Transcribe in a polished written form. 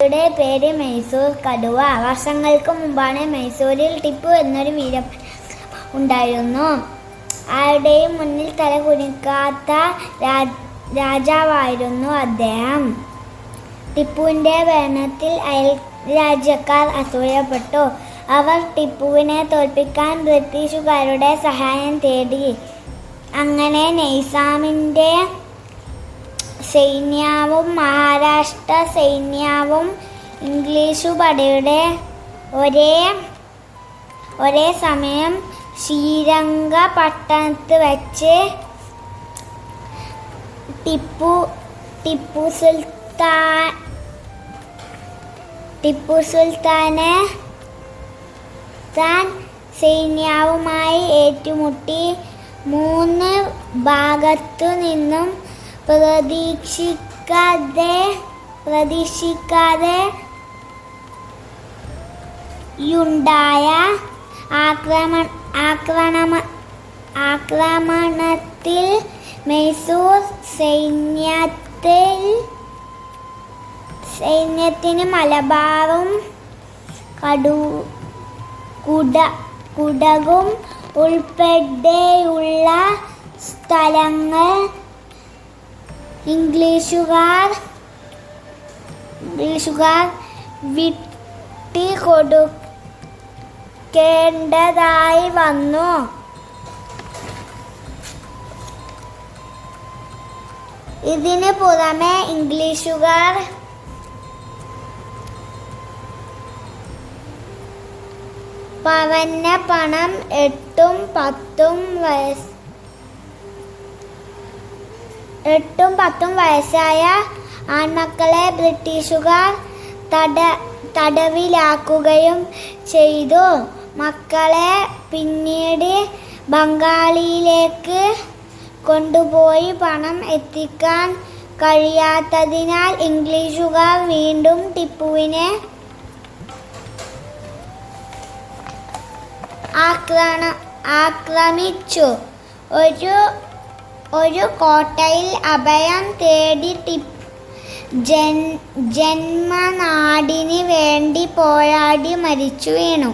യുടെ പേര് മൈസൂർ കടുവ. വർഷങ്ങൾക്ക് മുമ്പാണ് മൈസൂരിൽ ടിപ്പു എന്നൊരു വീരപ്പൻ ഉണ്ടായിരുന്നു. ആരുടെയും മുന്നിൽ തല കുനിക്കാത്ത രാജാവായിരുന്നു അദ്ദേഹം. ടിപ്പുവിൻ്റെ ഭരണത്തിൽ അയൽരാജ്യക്കാർ അസൂയപ്പെട്ടു. അവർ ടിപ്പുവിനെ തോൽപ്പിക്കാൻ ബ്രിട്ടീഷുകാരുടെ സഹായം തേടി. അങ്ങനെ നൈസാമിൻ്റെ സൈന്യവും മഹാരാഷ്ട്ര സൈന്യവും ഇംഗ്ലീഷു പടയുടെ ഒരേ സമയം ശ്രീരംഗപട്ടണത്ത് വെച്ച് ടിപ്പു സുൽത്താനെ സൈന്യവുമായി ഏറ്റുമുട്ടി. 3 ഭാഗത്തു നിന്നും പ്രതീക്ഷിക്കാതെ യുണ്ടായ ആക്രമണത്തിൽ മൈസൂർ സൈന്യത്തിന് മലബാറും കുടകും ഉൾപ്പെടെയുള്ള സ്ഥലങ്ങൾ ഇംഗ്ലീഷുകാർ വിട്ടുകൊടുക്കേണ്ടതായി വന്നു. ഇതിന് പുറമെ ഇംഗ്ലീഷുകാർ പറഞ്ഞ പണം 8-10 വയസ്സായ ആൺമക്കളെ ബ്രിട്ടീഷുകാർ തടവിലാക്കുകയും ചെയ്തു. മക്കളെ പിന്നീട് ബംഗാളിലേക്ക് കൊണ്ടുപോയി പണം എത്തിക്കാൻ കഴിയാത്തതിനാൽ ഇംഗ്ലീഷുകാർ വീണ്ടും ടിപ്പുവിനെ ആക്രമിച്ചു. ഒരു കോട്ടയിൽ അഭയം തേടി ജന്മനാടിന് വേണ്ടി പോരാടി മരിച്ചു വീണു.